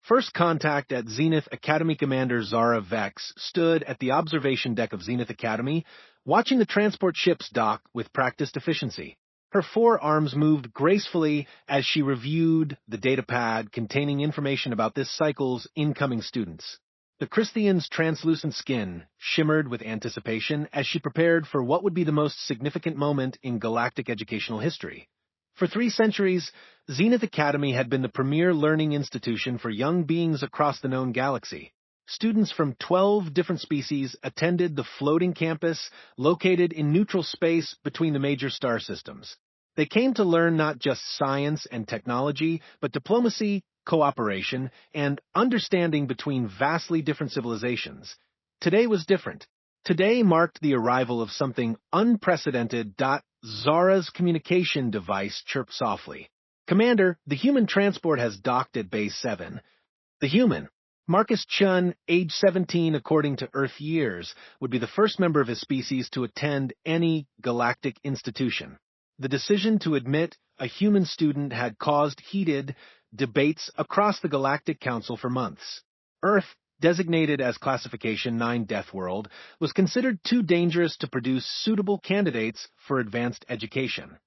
First contact at Zenith Academy. Commander Zara Vex stood at the observation deck of Zenith Academy, watching the transport ships dock with practiced efficiency. Her forearms moved gracefully as she reviewed the datapad containing information about this cycle's incoming students. The Christian's translucent skin shimmered with anticipation as she prepared for what would be the most significant moment in galactic educational history. For 3 centuries, Zenith Academy had been the premier learning institution for young beings across the known galaxy. Students from 12 different species attended the floating campus located in neutral space between the major star systems. They came to learn not just science and technology, but diplomacy, cooperation, and understanding between vastly different civilizations. Today was different. Today marked the arrival of something unprecedented. Zara's communication device chirped softly. Commander, the human transport has docked at Base 7. The human, Marcus Chun, age 17 according to Earth years, would be the first member of his species to attend any galactic institution. The decision to admit a human student had caused heated debates across the Galactic Council for months. Earth, designated as Classification 9 Deathworld, was considered too dangerous to produce suitable candidates for advanced education.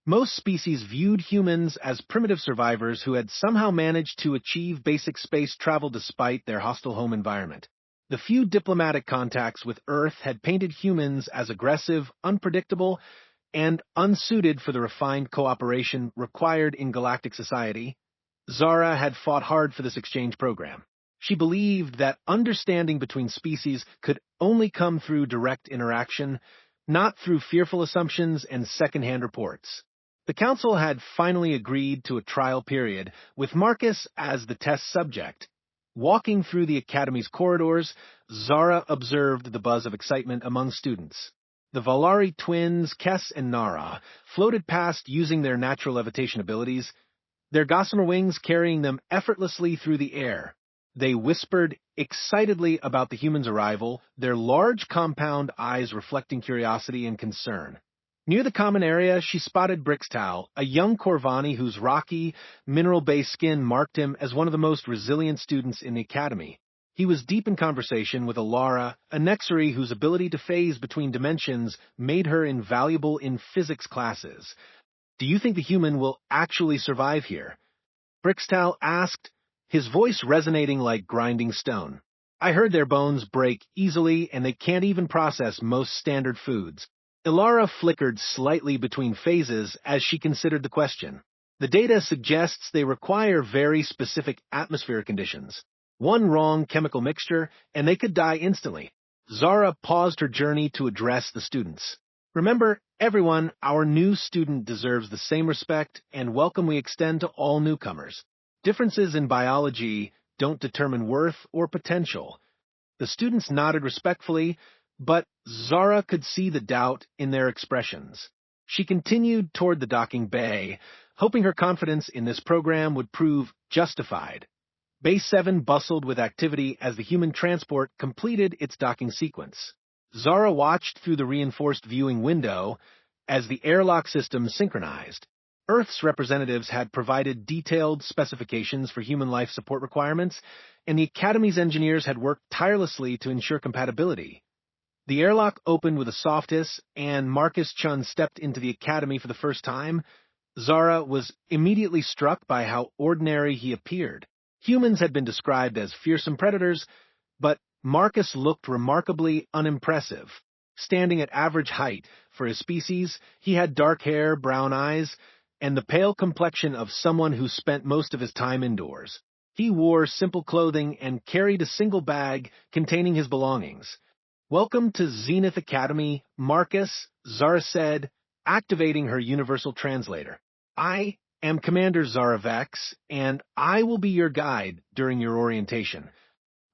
Most species viewed humans as primitive survivors who had somehow managed to achieve basic space travel despite their hostile home environment. The few diplomatic contacts with Earth had painted humans as aggressive, unpredictable, and unsuited for the refined cooperation required in galactic society. Zara had fought hard for this exchange program. She believed that understanding between species could only come through direct interaction, not through fearful assumptions and second-hand reports. The Council had finally agreed to a trial period, with Marcus as the test subject. Walking through the Academy's corridors, Zara observed the buzz of excitement among students. The Valari twins, Kes and Nara, floated past using their natural levitation abilities, their gossamer wings carrying them effortlessly through the air. They whispered excitedly about the human's arrival, their large compound eyes reflecting curiosity and concern. Near the common area, she spotted Brixtal, a young Corvani whose rocky, mineral-based skin marked him as one of the most resilient students in the Academy. He was deep in conversation with Alara, a Nexari whose ability to phase between dimensions made her invaluable in physics classes. "Do you think the human will actually survive here?" Brixtal asked, his voice resonating like grinding stone. "I heard their bones break easily and they can't even process most standard foods." Ilara flickered slightly between phases as she considered the question. The data suggests they require very specific atmospheric conditions. One wrong chemical mixture, and they could die instantly. Zara paused her journey to address the students. "Remember, everyone, our new student deserves the same respect and welcome we extend to all newcomers. Differences in biology don't determine worth or potential." The students nodded respectfully, but Zara could see the doubt in their expressions. She continued toward the docking bay, hoping her confidence in this program would prove justified. Base 7 bustled with activity as the human transport completed its docking sequence. Zara watched through the reinforced viewing window as the airlock system synchronized. Earth's representatives had provided detailed specifications for human life support requirements, and the Academy's engineers had worked tirelessly to ensure compatibility. The airlock opened with a soft hiss, and Marcus Chun stepped into the Academy for the first time. Zara was immediately struck by how ordinary he appeared. Humans had been described as fearsome predators, but Marcus looked remarkably unimpressive. Standing at average height for his species, he had dark hair, brown eyes, and the pale complexion of someone who spent most of his time indoors. He wore simple clothing and carried a single bag containing his belongings. "Welcome to Zenith Academy, Marcus," Zara said, activating her universal translator. "I am Commander Zara Vex, and I will be your guide during your orientation."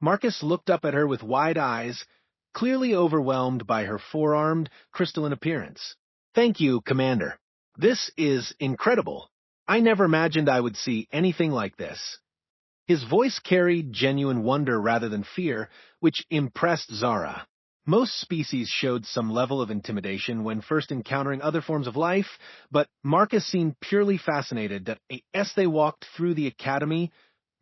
Marcus looked up at her with wide eyes, clearly overwhelmed by her four-armed, crystalline appearance. "Thank you, Commander. This is incredible. I never imagined I would see anything like this." His voice carried genuine wonder rather than fear, which impressed Zara. Most species showed some level of intimidation when first encountering other forms of life, but Marcus seemed purely fascinated that as they walked through the Academy,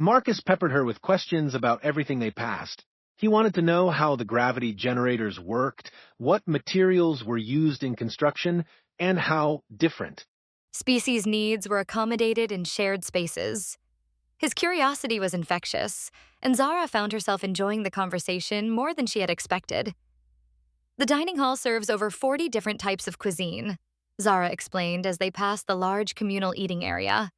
Marcus peppered her with questions about everything they passed. He wanted to know how the gravity generators worked, what materials were used in construction, and how different. Species needs were accommodated in shared spaces. His curiosity was infectious, and Zara found herself enjoying the conversation more than she had expected. The dining hall serves over 40 different types of cuisine, Zara explained as they passed the large communal eating area.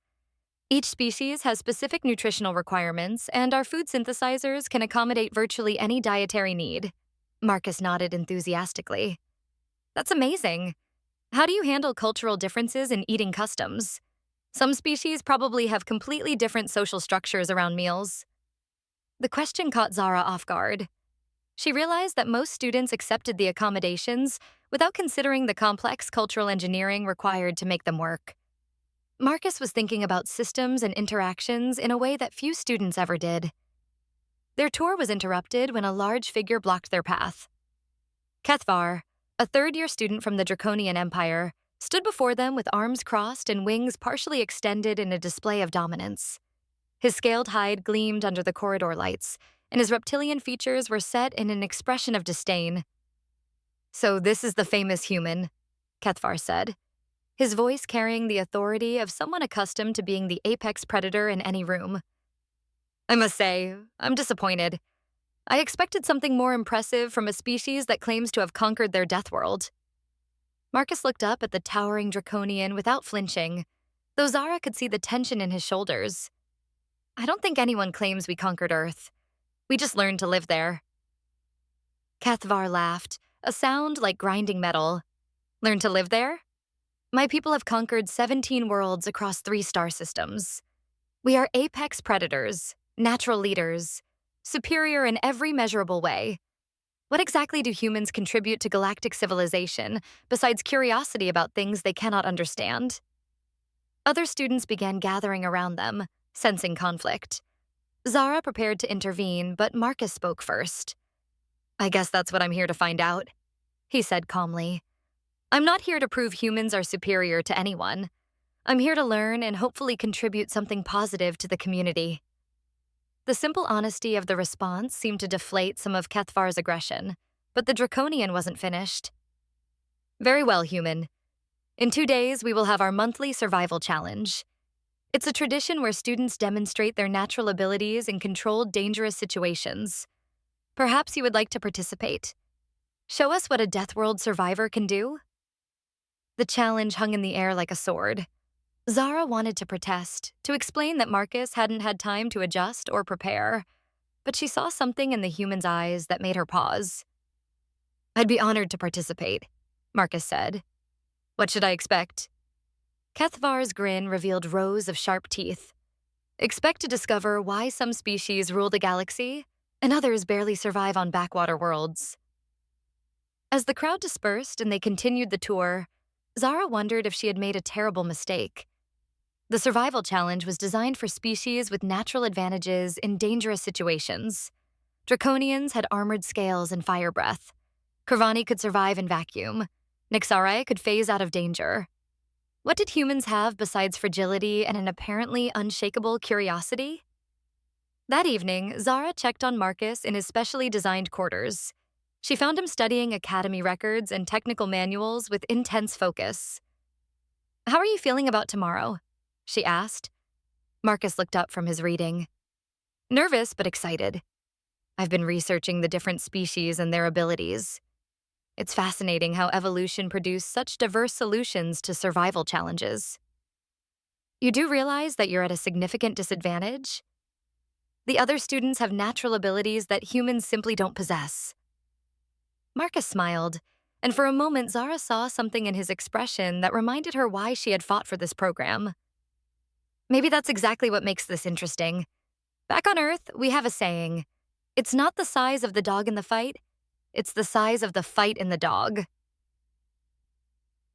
Each species has specific nutritional requirements, and our food synthesizers can accommodate virtually any dietary need. Marcus nodded enthusiastically. That's amazing. How do you handle cultural differences in eating customs? Some species probably have completely different social structures around meals. The question caught Zara off guard. She realized that most students accepted the accommodations without considering the complex cultural engineering required to make them work. Marcus was thinking about systems and interactions in a way that few students ever did. Their tour was interrupted when a large figure blocked their path. Kethvar, a third-year student from the Draconian Empire, stood before them with arms crossed and wings partially extended in a display of dominance. His scaled hide gleamed under the corridor lights, and his reptilian features were set in an expression of disdain. "So this is the famous human," Kethvar said, his voice carrying the authority of someone accustomed to being the apex predator in any room. "I must say, I'm disappointed. I expected something more impressive from a species that claims to have conquered their Deathworld." Marcus looked up at the towering Draconian without flinching, though Zara could see the tension in his shoulders. "I don't think anyone claims we conquered Earth. We just learned to live there." Kethvar laughed, a sound like grinding metal. "Learn to live there? My people have conquered 17 worlds across 3 star systems. We are apex predators, natural leaders, superior in every measurable way. What exactly do humans contribute to galactic civilization besides curiosity about things they cannot understand?" Other students began gathering around them, sensing conflict. Zara prepared to intervene, but Marcus spoke first. "I guess that's what I'm here to find out," he said calmly. "I'm not here to prove humans are superior to anyone. I'm here to learn and hopefully contribute something positive to the community." The simple honesty of the response seemed to deflate some of Kethvar's aggression, but the Draconian wasn't finished. "Very well, human. In 2 days, we will have our monthly survival challenge. It's a tradition where students demonstrate their natural abilities in controlled, dangerous situations. Perhaps you would like to participate. Show us what a Deathworld survivor can do?" The challenge hung in the air like a sword. Zara wanted to protest, to explain that Marcus hadn't had time to adjust or prepare, but she saw something in the human's eyes that made her pause. "I'd be honored to participate," Marcus said. "What should I expect?" Kethvar's grin revealed rows of sharp teeth. "Expect to discover why some species rule the galaxy and others barely survive on backwater worlds." As the crowd dispersed and they continued the tour, Zara wondered if she had made a terrible mistake. The survival challenge was designed for species with natural advantages in dangerous situations. Draconians had armored scales and fire breath. Kravani could survive in vacuum. Nixarai could phase out of danger. What did humans have besides fragility and an apparently unshakable curiosity? That evening, Zara checked on Marcus in his specially designed quarters. She found him studying academy records and technical manuals with intense focus. "How are you feeling about tomorrow?" she asked. Marcus looked up from his reading. "Nervous but excited. I've been researching the different species and their abilities. It's fascinating how evolution produced such diverse solutions to survival challenges. You do realize that you're at a significant disadvantage? The other students have natural abilities that humans simply don't possess." Marcus smiled, and for a moment Zara saw something in his expression that reminded her why she had fought for this program. Maybe that's exactly what makes this interesting. Back on Earth, we have a saying, "It's not the size of the dog in the fight, it's the size of the fight in the dog."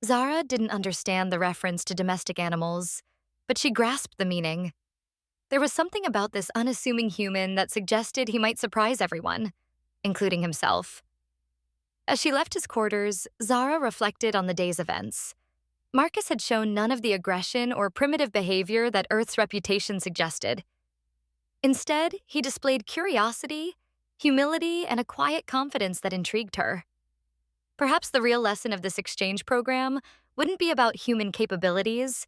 Zara didn't understand the reference to domestic animals, but she grasped the meaning. There was something about this unassuming human that suggested he might surprise everyone, including himself. As she left his quarters, Zara reflected on the day's events. Marcus had shown none of the aggression or primitive behavior that Earth's reputation suggested. Instead, he displayed curiosity, humility, and a quiet confidence that intrigued her. Perhaps the real lesson of this exchange program wouldn't be about human capabilities,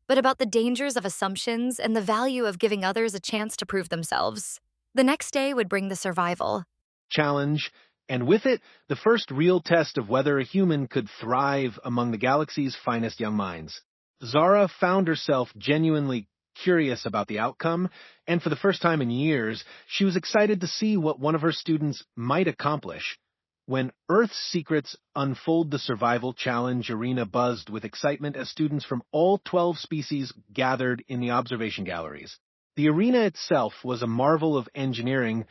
but about the dangers of assumptions and the value of giving others a chance to prove themselves. The next day would bring the survival challenge, and with it, the first real test of whether a human could thrive among the galaxy's finest young minds. Zara found herself genuinely curious about the outcome, and for the first time in years, she was excited to see what one of her students might accomplish. When Earth's Secrets Unfold the Survival Challenge arena buzzed with excitement as students from all 12 species gathered in the observation galleries. The arena itself was a marvel of engineering,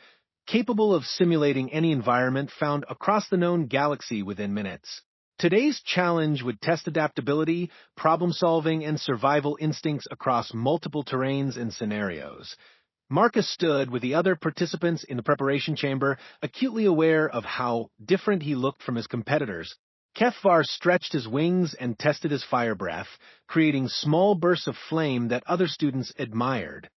capable of simulating any environment found across the known galaxy within minutes. Today's challenge would test adaptability, problem-solving, and survival instincts across multiple terrains and scenarios. Marcus stood with the other participants in the preparation chamber, acutely aware of how different he looked from his competitors. Kethvar stretched his wings and tested his fire breath, creating small bursts of flame that other students admired.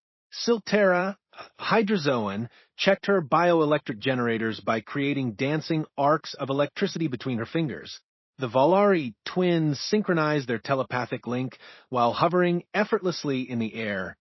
Siltera, Hydrazoan, checked her bioelectric generators by creating dancing arcs of electricity between her fingers. The Valari twins synchronized their telepathic link while hovering effortlessly in the air.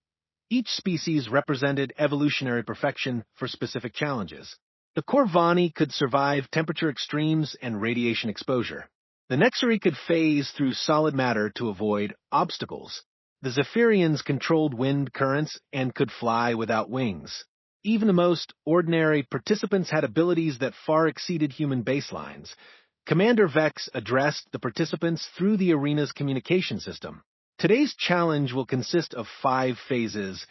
Each species represented evolutionary perfection for specific challenges. The Corvani could survive temperature extremes and radiation exposure. The Nexari could phase through solid matter to avoid obstacles. The Zephyrians controlled wind currents and could fly without wings. Even the most ordinary participants had abilities that far exceeded human baselines. Commander Vex addressed the participants through the arena's communication system. Today's challenge will consist of 5 phases,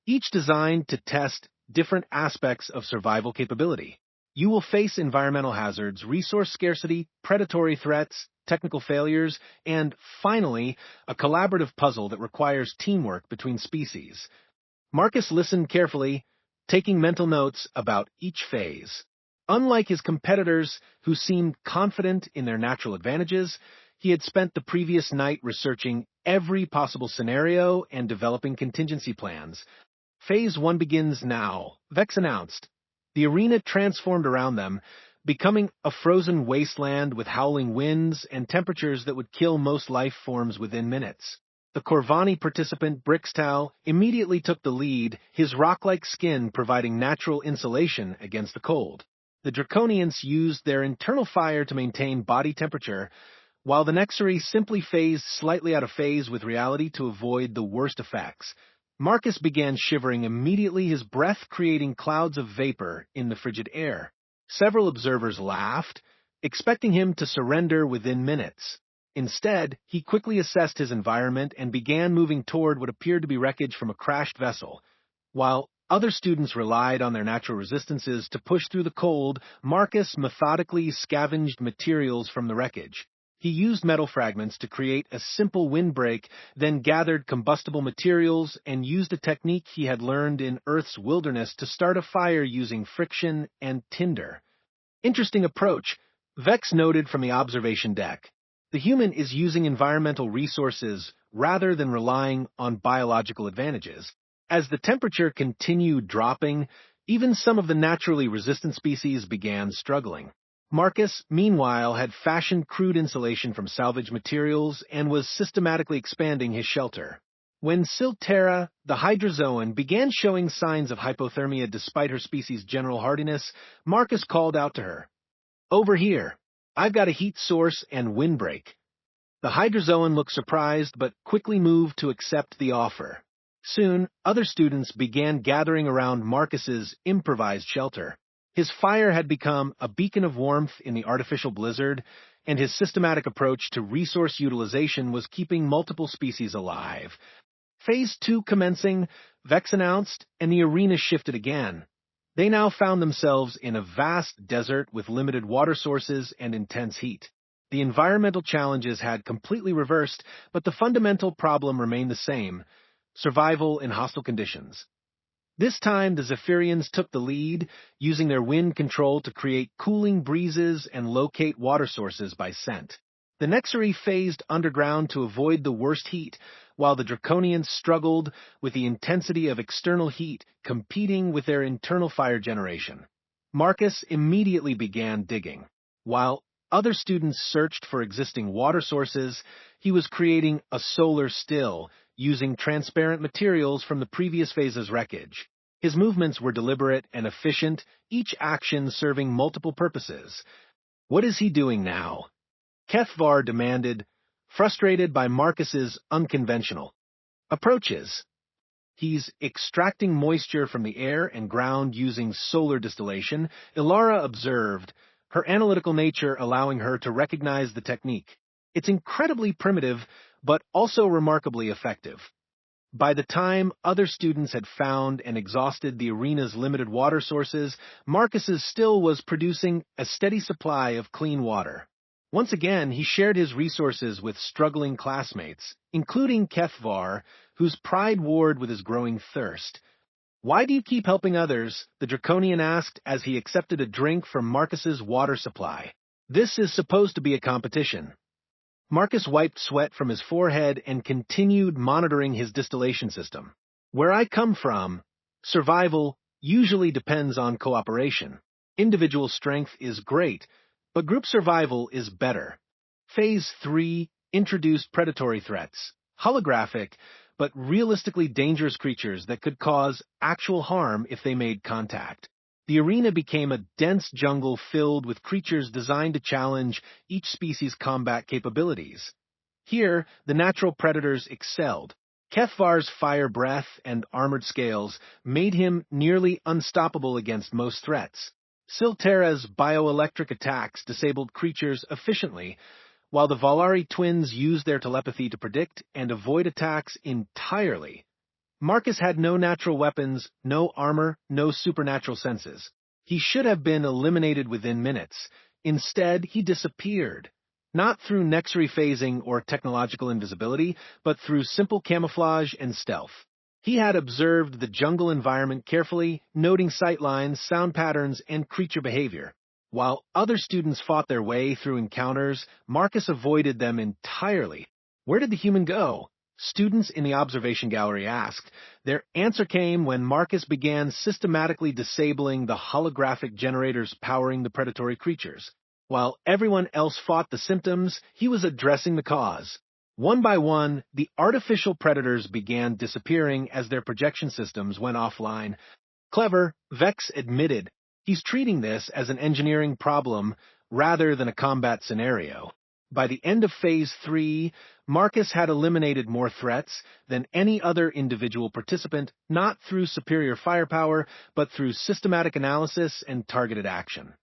each designed to test different aspects of survival capability. You will face environmental hazards, resource scarcity, predatory threats, technical failures, and, finally, a collaborative puzzle that requires teamwork between species. Marcus listened carefully, taking mental notes about each phase. Unlike his competitors, who seemed confident in their natural advantages, he had spent the previous night researching every possible scenario and developing contingency plans. Phase 1 begins now, Vex announced. The arena transformed around them, becoming a frozen wasteland with howling winds and temperatures that would kill most life forms within minutes. The Corvani participant Brixtal immediately took the lead, his rock-like skin providing natural insulation against the cold. The Draconians used their internal fire to maintain body temperature, while the Nexari simply phased slightly out of phase with reality to avoid the worst effects. Marcus began shivering immediately, his breath creating clouds of vapor in the frigid air. Several observers laughed, expecting him to surrender within minutes. Instead, he quickly assessed his environment and began moving toward what appeared to be wreckage from a crashed vessel. While other students relied on their natural resistances to push through the cold, Marcus methodically scavenged materials from the wreckage. He used metal fragments to create a simple windbreak, then gathered combustible materials and used a technique he had learned in Earth's wilderness to start a fire using friction and tinder. Interesting approach, Vex noted from the observation deck. The human is using environmental resources rather than relying on biological advantages. As the temperature continued dropping, even some of the naturally resistant species began struggling. Marcus, meanwhile, had fashioned crude insulation from salvaged materials and was systematically expanding his shelter. When Siltera, the Hydrazoan, began showing signs of hypothermia despite her species' general hardiness, Marcus called out to her. "Over here. I've got a heat source and windbreak." The Hydrazoan looked surprised but quickly moved to accept the offer. Soon, other students began gathering around Marcus's improvised shelter. His fire had become a beacon of warmth in the artificial blizzard, and his systematic approach to resource utilization was keeping multiple species alive. Phase 2 commencing, Vex announced, and the arena shifted again. They now found themselves in a vast desert with limited water sources and intense heat. The environmental challenges had completely reversed, but the fundamental problem remained the same: survival in hostile conditions. This time, the Zephyrians took the lead, using their wind control to create cooling breezes and locate water sources by scent. The Nexari phased underground to avoid the worst heat, while the Draconians struggled with the intensity of external heat competing with their internal fire generation. Marcus immediately began digging. While other students searched for existing water sources, he was creating a solar still using transparent materials from the previous phase's wreckage. His movements were deliberate and efficient, each action serving multiple purposes. What is he doing now? Kethvar demanded, frustrated by Marcus's unconventional approaches. He's extracting moisture from the air and ground using solar distillation, Ilara observed, her analytical nature allowing her to recognize the technique. It's incredibly primitive, but also remarkably effective. By the time other students had found and exhausted the arena's limited water sources, Marcus's still was producing a steady supply of clean water. Once again, he shared his resources with struggling classmates, including Kethvar, whose pride warred with his growing thirst. "Why do you keep helping others?" the Draconian asked as he accepted a drink from Marcus's water supply. "This is supposed to be a competition." Marcus wiped sweat from his forehead and continued monitoring his distillation system. "Where I come from, survival usually depends on cooperation. Individual strength is great, but group survival is better." Phase 3 introduced predatory threats, holographic, but realistically dangerous creatures that could cause actual harm if they made contact. The arena became a dense jungle filled with creatures designed to challenge each species' combat capabilities. Here, the natural predators excelled. Kethvar's fire breath and armored scales made him nearly unstoppable against most threats. Silterra's bioelectric attacks disabled creatures efficiently, while the Valari twins used their telepathy to predict and avoid attacks entirely. Marcus had no natural weapons, no armor, no supernatural senses. He should have been eliminated within minutes. Instead, he disappeared. Not through Nexary phasing or technological invisibility, but through simple camouflage and stealth. He had observed the jungle environment carefully, noting sightlines, sound patterns, and creature behavior. While other students fought their way through encounters, Marcus avoided them entirely. Where did the human go? Students in the observation gallery asked. Their answer came when Marcus began systematically disabling the holographic generators powering the predatory creatures. While everyone else fought the symptoms, he was addressing the cause. One by one, the artificial predators began disappearing as their projection systems went offline. Clever, Vex admitted. He's treating this as an engineering problem rather than a combat scenario. By the end of Phase 3, Marcus had eliminated more threats than any other individual participant, not through superior firepower, but through systematic analysis and targeted action.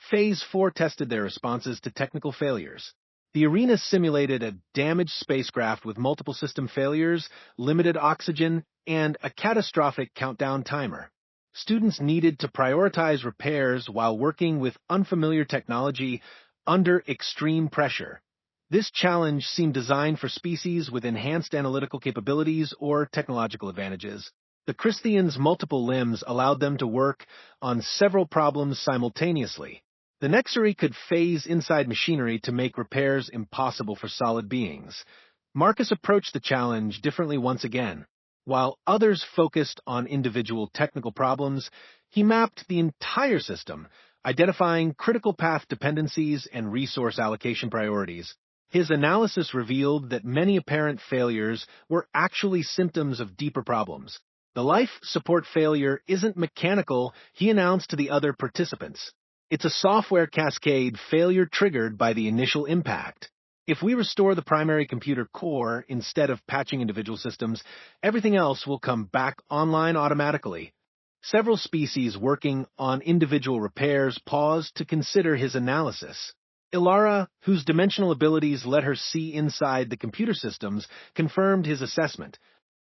Phase 4 tested their responses to technical failures. The arena simulated a damaged spacecraft with multiple system failures, limited oxygen, and a catastrophic countdown timer. Students needed to prioritize repairs while working with unfamiliar technology under extreme pressure. This challenge seemed designed for species with enhanced analytical capabilities or technological advantages. The Christians' multiple limbs allowed them to work on several problems simultaneously. The Nexary could phase inside machinery to make repairs impossible for solid beings. Marcus approached the challenge differently once again. While others focused on individual technical problems, he mapped the entire system, identifying critical path dependencies and resource allocation priorities. His analysis revealed that many apparent failures were actually symptoms of deeper problems. The life support failure isn't mechanical, he announced to the other participants. It's a software cascade failure triggered by the initial impact. If we restore the primary computer core instead of patching individual systems, everything else will come back online automatically. Several species working on individual repairs paused to consider his analysis. Ilara, whose dimensional abilities let her see inside the computer systems, confirmed his assessment.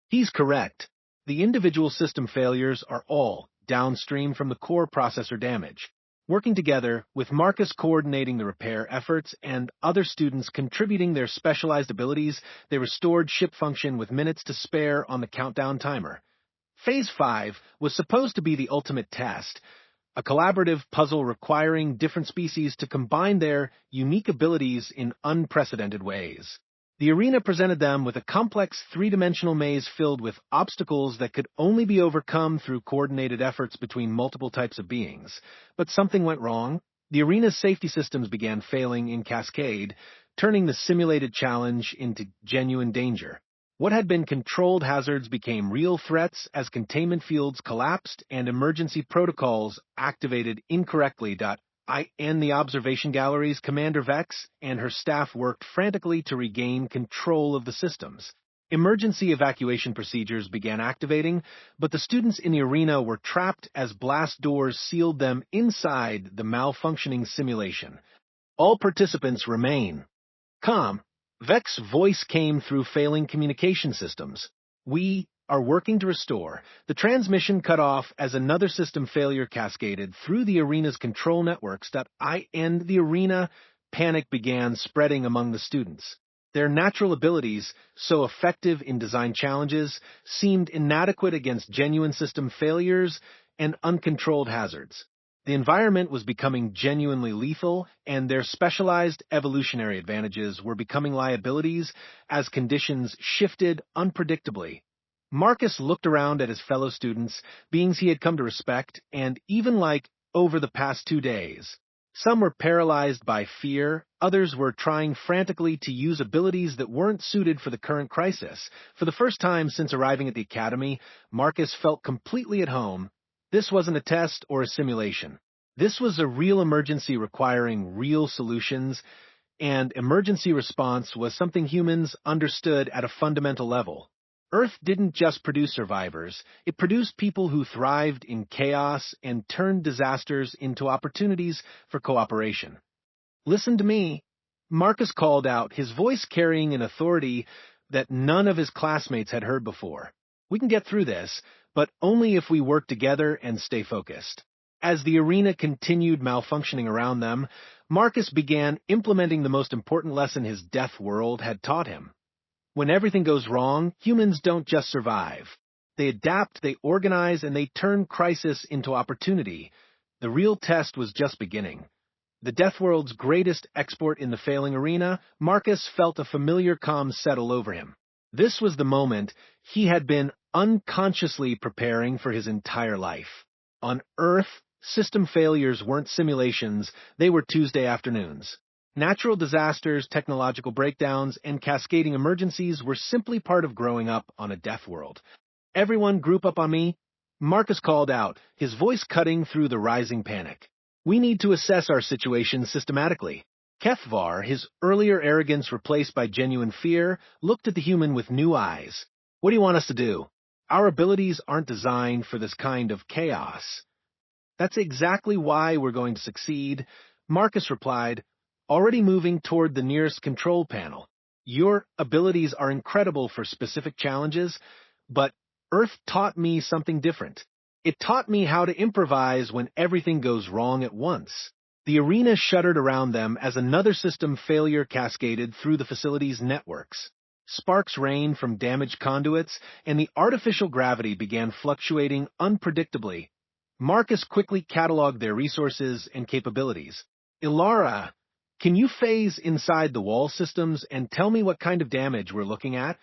He's correct. The individual system failures are all downstream from the core processor damage. Working together, with Marcus coordinating the repair efforts and other students contributing their specialized abilities, they restored ship function with minutes to spare on the countdown timer. Phase 5 was supposed to be the ultimate test, a collaborative puzzle requiring different species to combine their unique abilities in unprecedented ways. The arena presented them with a complex three-dimensional maze filled with obstacles that could only be overcome through coordinated efforts between multiple types of beings. But something went wrong. The arena's safety systems began failing in cascade, turning the simulated challenge into genuine danger. What had been controlled hazards became real threats as containment fields collapsed and emergency protocols activated incorrectly. In the observation galleries, Commander Vex and her staff worked frantically to regain control of the systems. Emergency evacuation procedures began activating, but the students in the arena were trapped as blast doors sealed them inside the malfunctioning simulation. All participants remain calm. Vex's voice came through failing communication systems. We are working to restore. The transmission cut off as another system failure cascaded through the arena's control networks. In the arena, panic began spreading among the students. Their natural abilities, so effective in design challenges, seemed inadequate against genuine system failures and uncontrolled hazards. The environment was becoming genuinely lethal, and their specialized evolutionary advantages were becoming liabilities as conditions shifted unpredictably. Marcus looked around at his fellow students, beings he had come to respect, and even like over the past 2 days. Some were paralyzed by fear, others were trying frantically to use abilities that weren't suited for the current crisis. For the first time since arriving at the academy, Marcus felt completely at home. This wasn't a test or a simulation. This was a real emergency requiring real solutions, and emergency response was something humans understood at a fundamental level. Earth didn't just produce survivors, it produced people who thrived in chaos and turned disasters into opportunities for cooperation. Listen to me, Marcus called out, his voice carrying an authority that none of his classmates had heard before. We can get through this, but only if we work together and stay focused. As the arena continued malfunctioning around them, Marcus began implementing the most important lesson his Deathworld had taught him. When everything goes wrong, humans don't just survive. They adapt, they organize, and they turn crisis into opportunity. The real test was just beginning. The Deathworld's greatest export in the failing arena, Marcus felt a familiar calm settle over him. This was the moment he had been unconsciously preparing for his entire life. On Earth, system failures weren't simulations, they were Tuesday afternoons. Natural disasters, technological breakdowns, and cascading emergencies were simply part of growing up on a Deathworld. Everyone group up on me, Marcus called out, his voice cutting through the rising panic. We need to assess our situation systematically. Kethvar, his earlier arrogance replaced by genuine fear, looked at the human with new eyes. What do you want us to do? Our abilities aren't designed for this kind of chaos. That's exactly why we're going to succeed, Marcus replied, already moving toward the nearest control panel. Your abilities are incredible for specific challenges, but Earth taught me something different. It taught me how to improvise when everything goes wrong at once. The arena shuddered around them as another system failure cascaded through the facility's networks. Sparks rained from damaged conduits, and the artificial gravity began fluctuating unpredictably. Marcus quickly cataloged their resources and capabilities. Ilara, can you phase inside the wall systems and tell me what kind of damage we're looking at?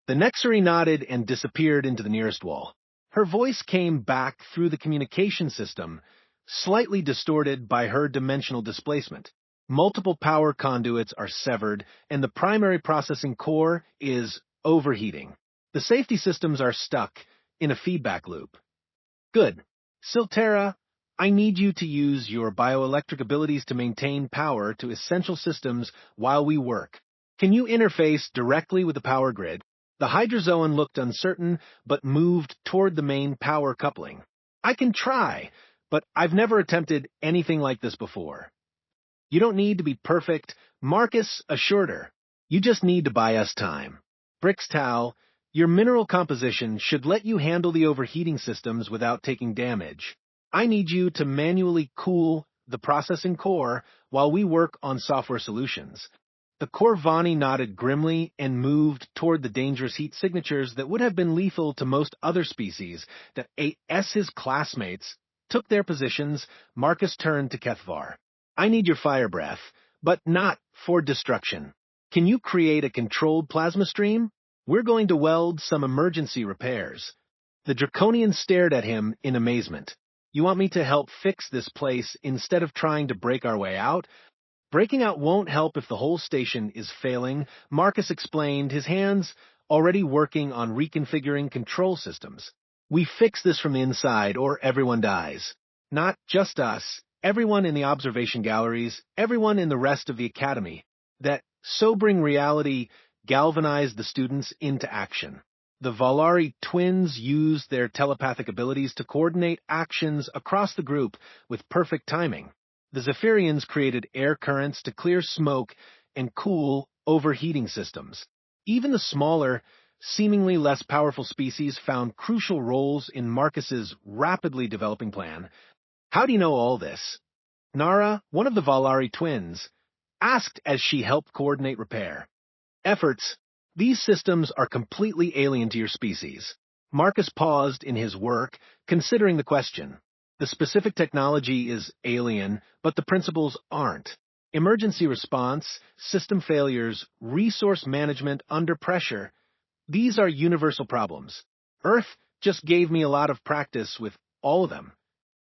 The Nexary nodded and disappeared into the nearest wall. Her voice came back through the communication system, slightly distorted by her dimensional displacement. Multiple power conduits are severed, and the primary processing core is overheating. The safety systems are stuck in a feedback loop. Good. Silterra, I need you to use your bioelectric abilities to maintain power to essential systems while we work. Can you interface directly with the power grid? The Hydrozoan looked uncertain, but moved toward the main power coupling. I can try, but I've never attempted anything like this before. You don't need to be perfect, Marcus assured her. You just need to buy us time. Brixtal, your mineral composition should let you handle the overheating systems without taking damage. I need you to manually cool the processing core while we work on software solutions. The Corvani nodded grimly and moved toward the dangerous heat signatures that would have been lethal to most other species. As his classmates took their positions, Marcus turned to Kethvar. I need your fire breath, but not for destruction. Can you create a controlled plasma stream? We're going to weld some emergency repairs. The Draconian stared at him in amazement. You want me to help fix this place instead of trying to break our way out? Breaking out won't help if the whole station is failing, Marcus explained, his hands already working on reconfiguring control systems. We fix this from the inside or everyone dies. Not just us, everyone in the observation galleries, everyone in the rest of the academy. That sobering reality galvanized the students into action. The Valari twins used their telepathic abilities to coordinate actions across the group with perfect timing. The Zephyrians created air currents to clear smoke and cool overheating systems. Even the smaller, seemingly less powerful species found crucial roles in Marcus's rapidly developing plan. How do you know all this? Nara, one of the Valari twins, asked as she helped coordinate repair. Efforts. These systems are completely alien to your species. Marcus paused in his work, considering the question. The specific technology is alien, but the principles aren't. Emergency response, system failures, resource management under pressure. These are universal problems. Earth just gave me a lot of practice with all of them.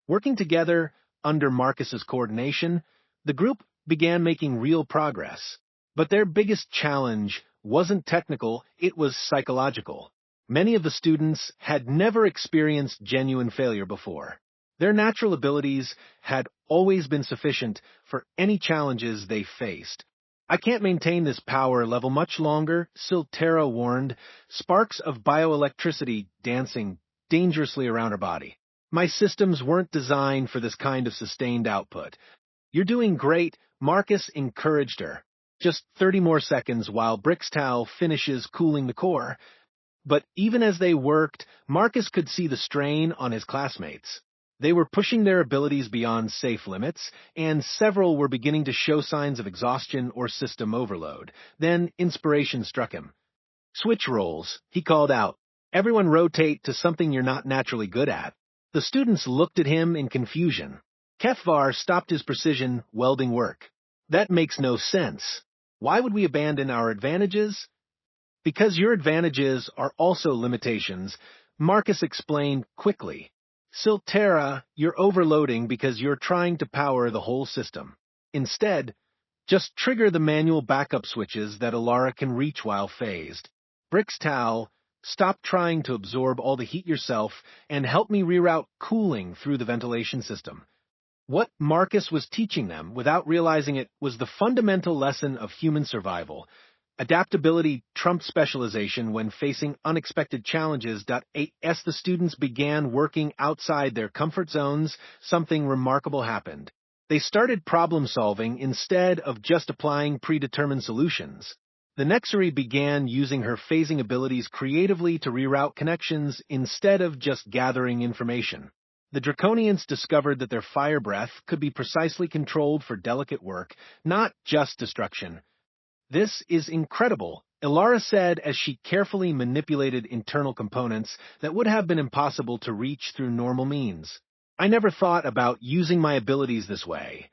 Working together under Marcus's coordination, the group began making real progress. But their biggest challenge wasn't technical, it was psychological. Many of the students had never experienced genuine failure before. Their natural abilities had always been sufficient for any challenges they faced. I can't maintain this power level much longer, Siltera warned, sparks of bioelectricity dancing dangerously around her body. My systems weren't designed for this kind of sustained output. You're doing great, Marcus encouraged her. Just 30 more seconds while Brixtal finishes cooling the core. But even as they worked, Marcus could see the strain on his classmates. They were pushing their abilities beyond safe limits, and several were beginning to show signs of exhaustion or system overload. Then inspiration struck him. Switch roles, he called out. Everyone rotate to something you're not naturally good at. The students looked at him in confusion. Kefvar stopped his precision welding work. That makes no sense. Why would we abandon our advantages? Because your advantages are also limitations, Marcus explained quickly. Siltera, you're overloading because you're trying to power the whole system. Instead, just trigger the manual backup switches that Alara can reach while phased. Brixtal, stop trying to absorb all the heat yourself and help me reroute cooling through the ventilation system. What Marcus was teaching them, without realizing it, was the fundamental lesson of human survival. Adaptability trumped specialization when facing unexpected challenges. As the students began working outside their comfort zones, something remarkable happened. They started problem-solving instead of just applying predetermined solutions. The Nexary began using her phasing abilities creatively to reroute connections instead of just gathering information. The Draconians discovered that their fire breath could be precisely controlled for delicate work, not just destruction. This is incredible, Alara said as she carefully manipulated internal components that would have been impossible to reach through normal means. I never thought about using my abilities this way.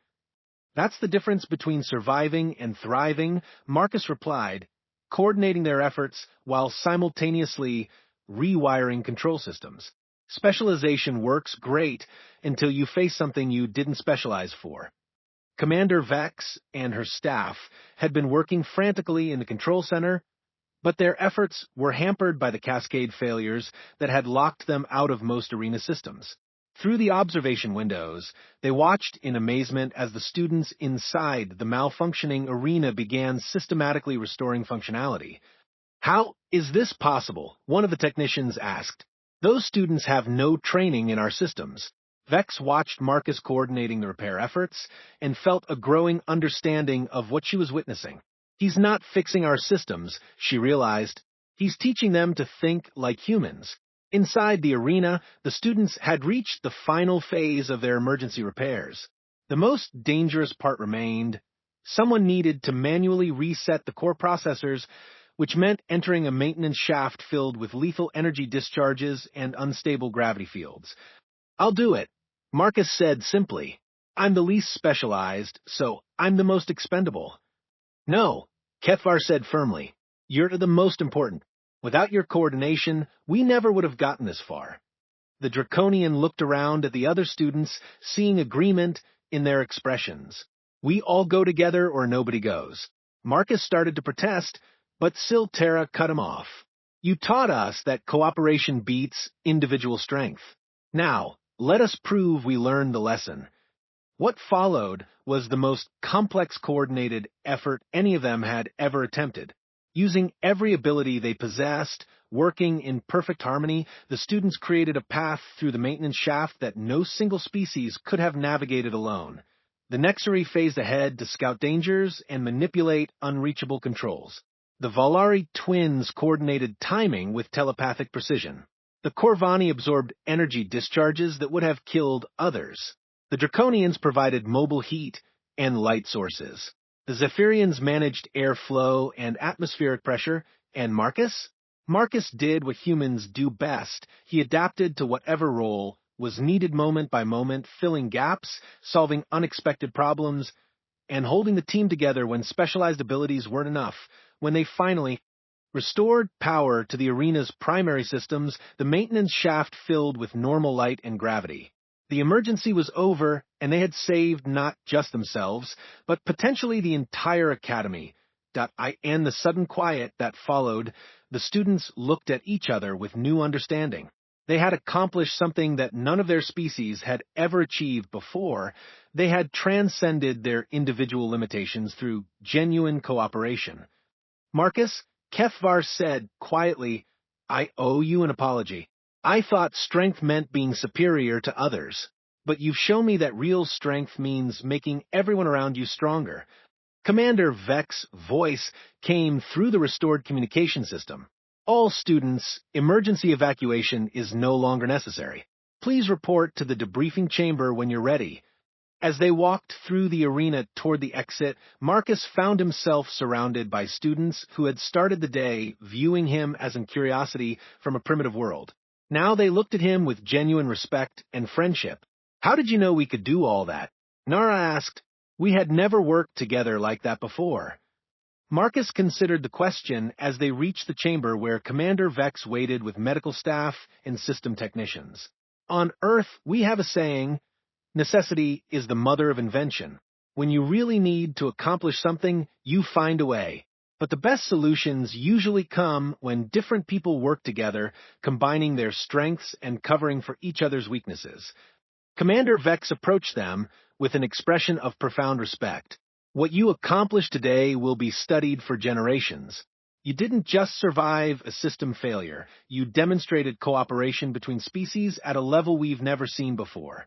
That's the difference between surviving and thriving, Marcus replied, coordinating their efforts while simultaneously rewiring control systems. Specialization works great until you face something you didn't specialize for. Commander Vex and her staff had been working frantically in the control center, but their efforts were hampered by the cascade failures that had locked them out of most arena systems. Through the observation windows, they watched in amazement as the students inside the malfunctioning arena began systematically restoring functionality. How is this possible? One of the technicians asked. Those students have no training in our systems. Vex watched Marcus coordinating the repair efforts and felt a growing understanding of what she was witnessing. He's not fixing our systems, she realized. He's teaching them to think like humans. Inside the arena, the students had reached the final phase of their emergency repairs. The most dangerous part remained. Someone needed to manually reset the core processors, which meant entering a maintenance shaft filled with lethal energy discharges and unstable gravity fields. I'll do it, Marcus said simply. I'm the least specialized, so I'm the most expendable. No, Kethvar said firmly, "You're the most important. Without your coordination, we never would have gotten this far." The Draconian looked around at the other students, seeing agreement in their expressions. "We all go together or nobody goes." Marcus started to protest, but Silterra cut him off. "You taught us that cooperation beats individual strength. Now, let us prove we learned the lesson." What followed was the most complex coordinated effort any of them had ever attempted. Using every ability they possessed, working in perfect harmony, the students created a path through the maintenance shaft that no single species could have navigated alone. The Nexari phased ahead to scout dangers and manipulate unreachable controls. The Valari twins coordinated timing with telepathic precision. The Corvani absorbed energy discharges that would have killed others. The Draconians provided mobile heat and light sources. The Zephyrians managed airflow and atmospheric pressure, and Marcus? Marcus did what humans do best. He adapted to whatever role was needed moment by moment, filling gaps, solving unexpected problems, and holding the team together when specialized abilities weren't enough. When they finally restored power to the arena's primary systems, the maintenance shaft filled with normal light and gravity. The emergency was over, and they had saved not just themselves, but potentially the entire academy. And the sudden quiet that followed, the students looked at each other with new understanding. They had accomplished something that none of their species had ever achieved before. They had transcended their individual limitations through genuine cooperation. "Marcus," Kethvar said quietly, "I owe you an apology. I thought strength meant being superior to others, but you've shown me that real strength means making everyone around you stronger." Commander Vex's voice came through the restored communication system. "All students, emergency evacuation is no longer necessary. Please report to the debriefing chamber when you're ready." As they walked through the arena toward the exit, Marcus found himself surrounded by students who had started the day viewing him as a curiosity from a primitive world. Now they looked at him with genuine respect and friendship. "How did you know we could do all that?" Nara asked. "We had never worked together like that before." Marcus considered the question as they reached the chamber where Commander Vex waited with medical staff and system technicians. "On Earth, we have a saying, necessity is the mother of invention. When you really need to accomplish something, you find a way. But the best solutions usually come when different people work together, combining their strengths and covering for each other's weaknesses." Commander Vex approached them with an expression of profound respect. "What you accomplished today will be studied for generations. You didn't just survive a system failure. You demonstrated cooperation between species at a level we've never seen before."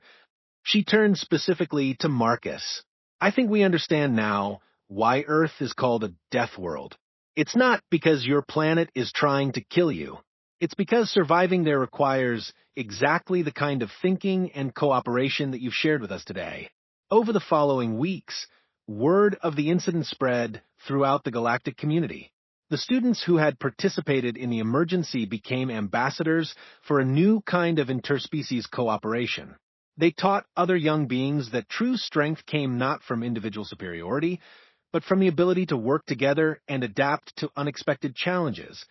She turned specifically to Marcus. "I think we understand now why Earth is called a Deathworld. It's not because your planet is trying to kill you. It's because surviving there requires exactly the kind of thinking and cooperation that you've shared with us today." Over the following weeks, word of the incident spread throughout the galactic community. The students who had participated in the emergency became ambassadors for a new kind of interspecies cooperation. They taught other young beings that true strength came not from individual superiority, but from the ability to work together and adapt to unexpected challenges.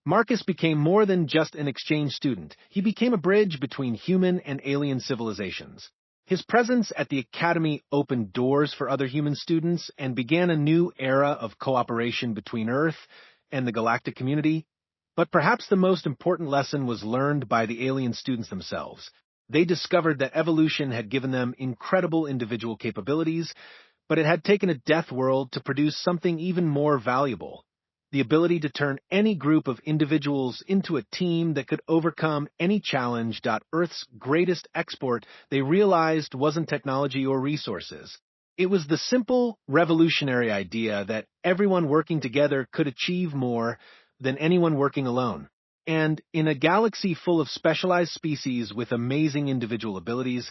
Marcus became more than just an exchange student. He became a bridge between human and alien civilizations. His presence at the Academy opened doors for other human students and began a new era of cooperation between Earth and the galactic community. But perhaps the most important lesson was learned by the alien students themselves. They discovered that evolution had given them incredible individual capabilities, but it had taken a death world to produce something even more valuable: the ability to turn any group of individuals into a team that could overcome any challenge. Earth's greatest export, they realized, wasn't technology or resources. It was the simple, revolutionary idea that everyone working together could achieve more than anyone working alone. And in a galaxy full of specialized species with amazing individual abilities,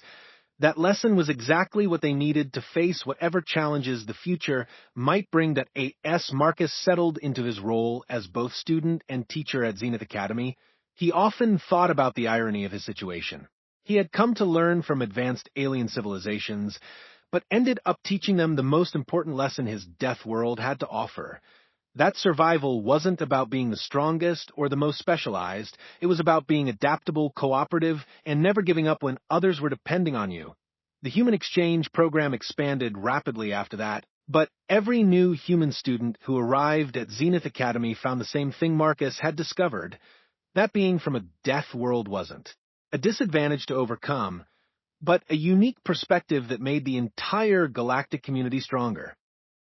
that lesson was exactly what they needed to face whatever challenges the future might bring. As Marcus settled into his role as both student and teacher at Zenith Academy, he often thought about the irony of his situation. He had come to learn from advanced alien civilizations, but ended up teaching them the most important lesson his death world had to offer: That survival wasn't about being the strongest or the most specialized. It was about being adaptable, cooperative, and never giving up when others were depending on you. The human exchange program expanded rapidly after that, but every new human student who arrived at Zenith Academy found the same thing Marcus had discovered. That being from a death world wasn't a disadvantage to overcome, but a unique perspective that made the entire galactic community stronger.